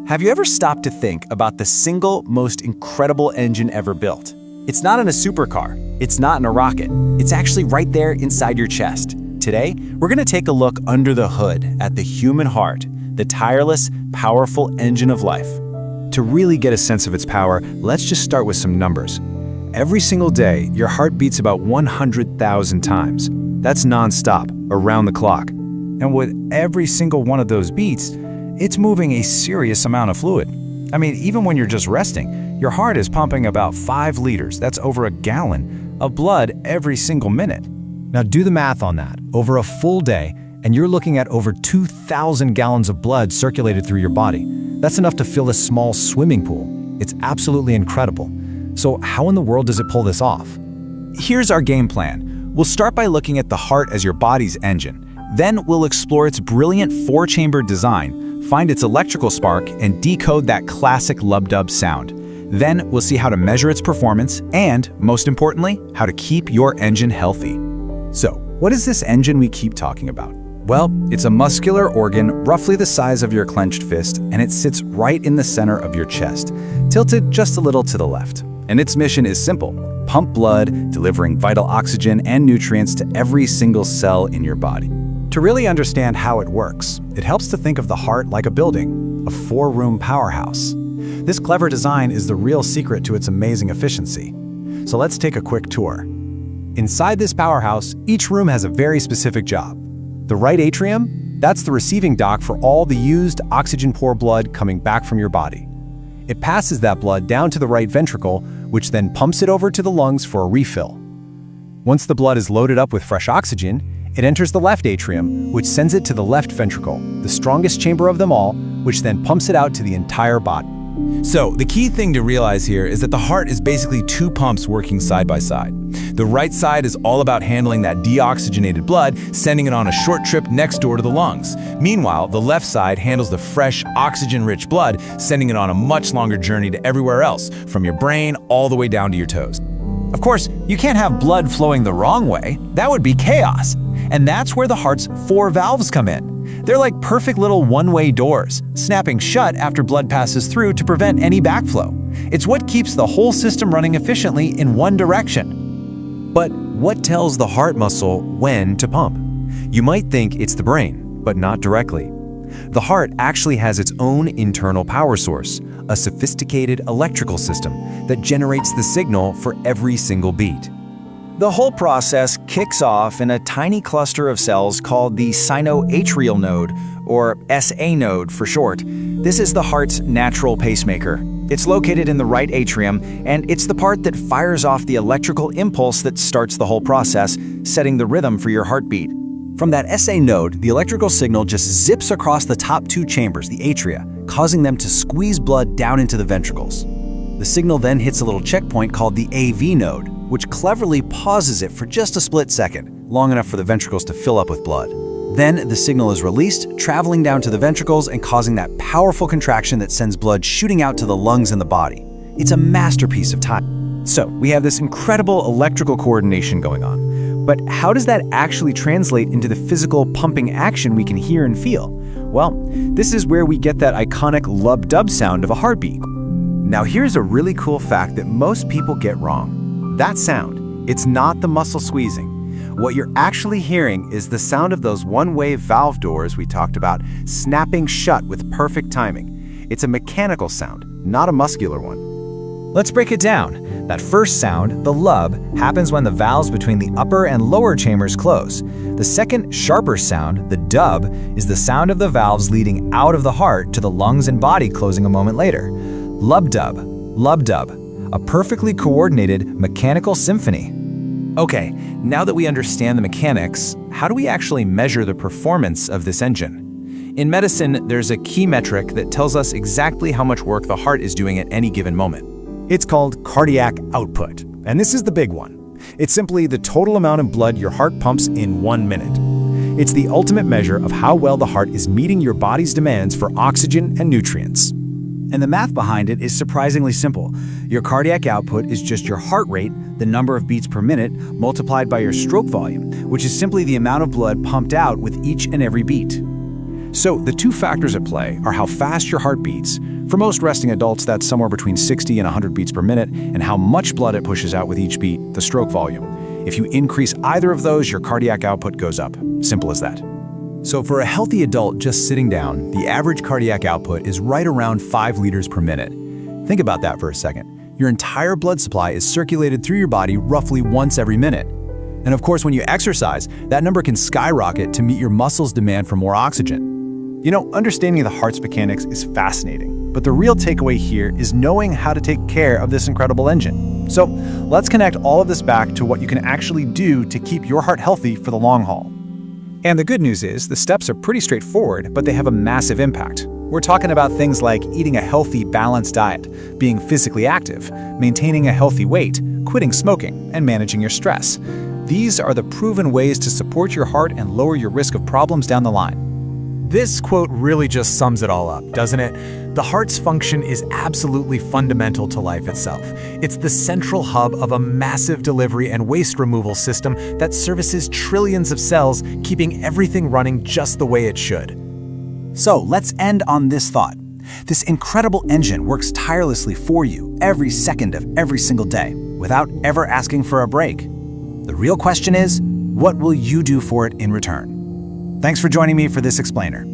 Have you ever stopped to think about the single most incredible engine ever built? It's not in a supercar, it's not in a rocket, it's actually right there inside your chest. Today, we're going to take a look under the hood at the human heart, the tireless, powerful engine of life. To really get a sense of its power, let's just start with some numbers. Every single day, your heart beats about 100,000 times. That's non-stop, around the clock. And with every single one of those beats, it's moving a serious amount of fluid. I mean, even when you're just resting, your heart is pumping about 5 liters, that's over a gallon, of blood every single minute. Now do the math on that. Over a full day, and you're looking at over 2,000 gallons of blood circulated through your body. That's enough to fill a small swimming pool. It's absolutely incredible. So how in the world does it pull this off? Here's our game plan. We'll start by looking at the heart as your body's engine. Then we'll explore its brilliant 4-chamber design, find its electrical spark, and decode that classic Lub-DUB sound. Then we'll see how to measure its performance and, most importantly, how to keep your engine healthy. So, what is this engine we keep talking about? Well, it's a muscular organ roughly the size of your clenched fist, and it sits right in the center of your chest, tilted just a little to the left. And its mission is simple: pump blood, delivering vital oxygen and nutrients to every single cell in your body. To really understand how it works, it helps to think of the heart like a building, a 4-room powerhouse. This clever design is the real secret to its amazing efficiency. So let's take a quick tour. Inside this powerhouse, each room has a very specific job. The right atrium, that's the receiving dock for all the used oxygen-poor blood coming back from your body. It passes that blood down to the right ventricle, which then pumps it over to the lungs for a refill. Once the blood is loaded up with fresh oxygen, it enters the left atrium, which sends it to the left ventricle, the strongest chamber of them all, which then pumps it out to the entire body. So, the key thing to realize here is that the heart is basically 2 pumps working side by side. The right side is all about handling that deoxygenated blood, sending it on a short trip next door to the lungs. Meanwhile, the left side handles the fresh, oxygen-rich blood, sending it on a much longer journey to everywhere else, from your brain all the way down to your toes. Of course, you can't have blood flowing the wrong way. That would be chaos. And that's where the heart's 4 valves come in. They're like perfect little one-way doors, snapping shut after blood passes through to prevent any backflow. It's what keeps the whole system running efficiently in one direction. But what tells the heart muscle when to pump? You might think it's the brain, but not directly. The heart actually has its own internal power source, a sophisticated electrical system that generates the signal for every single beat. The whole process kicks off in a tiny cluster of cells called the sinoatrial node, or SA node for short. This is the heart's natural pacemaker. It's located in the right atrium, and it's the part that fires off the electrical impulse that starts the whole process, setting the rhythm for your heartbeat. From that SA node, the electrical signal just zips across the top 2 chambers, the atria, causing them to squeeze blood down into the ventricles. The signal then hits a little checkpoint called the AV node, which cleverly pauses it for just a split second, long enough for the ventricles to fill up with blood. Then the signal is released, traveling down to the ventricles and causing that powerful contraction that sends blood shooting out to the lungs and the body. It's a masterpiece of timing. So we have this incredible electrical coordination going on. But how does that actually translate into the physical pumping action we can hear and feel? Well, this is where we get that iconic Lub-DUB sound of a heartbeat. Now here's a really cool fact that most people get wrong. That sound, it's not the muscle squeezing. What you're actually hearing is the sound of those one-way valve doors we talked about snapping shut with perfect timing. It's a mechanical sound, not a muscular one. Let's break it down. That first sound, the lub, happens when the valves between the upper and lower chambers close. The second, sharper sound, the dub, is the sound of the valves leading out of the heart to the lungs and body closing a moment later. Lub-DUB, Lub-DUB, a perfectly coordinated mechanical symphony. Okay, now that we understand the mechanics, how do we actually measure the performance of this engine? In medicine, there's a key metric that tells us exactly how much work the heart is doing at any given moment. It's called cardiac output, and this is the big one. It's simply the total amount of blood your heart pumps in 1 minute. It's the ultimate measure of how well the heart is meeting your body's demands for oxygen and nutrients. And the math behind it is surprisingly simple. Your cardiac output is just your heart rate, the number of beats per minute, multiplied by your stroke volume, which is simply the amount of blood pumped out with each and every beat. So the two factors at play are how fast your heart beats. For most resting adults, that's somewhere between 60 and 100 beats per minute, and how much blood it pushes out with each beat, the stroke volume. If you increase either of those, your cardiac output goes up. Simple as that. So for a healthy adult just sitting down, the average cardiac output is right around 5 liters per minute. Think about that for a second. Your entire blood supply is circulated through your body roughly once every minute. And of course, when you exercise, that number can skyrocket to meet your muscles' demand for more oxygen. You know, understanding the heart's mechanics is fascinating, but the real takeaway here is knowing how to take care of this incredible engine. So let's connect all of this back to what you can actually do to keep your heart healthy for the long haul. And the good news is, the steps are pretty straightforward, but they have a massive impact. We're talking about things like eating a healthy, balanced diet, being physically active, maintaining a healthy weight, quitting smoking, and managing your stress. These are the proven ways to support your heart and lower your risk of problems down the line. This quote really just sums it all up, doesn't it? The heart's function is absolutely fundamental to life itself. It's the central hub of a massive delivery and waste removal system that services trillions of cells, keeping everything running just the way it should. So let's end on this thought. This incredible engine works tirelessly for you every second of every single day, without ever asking for a break. The real question is, what will you do for it in return? Thanks for joining me for this explainer.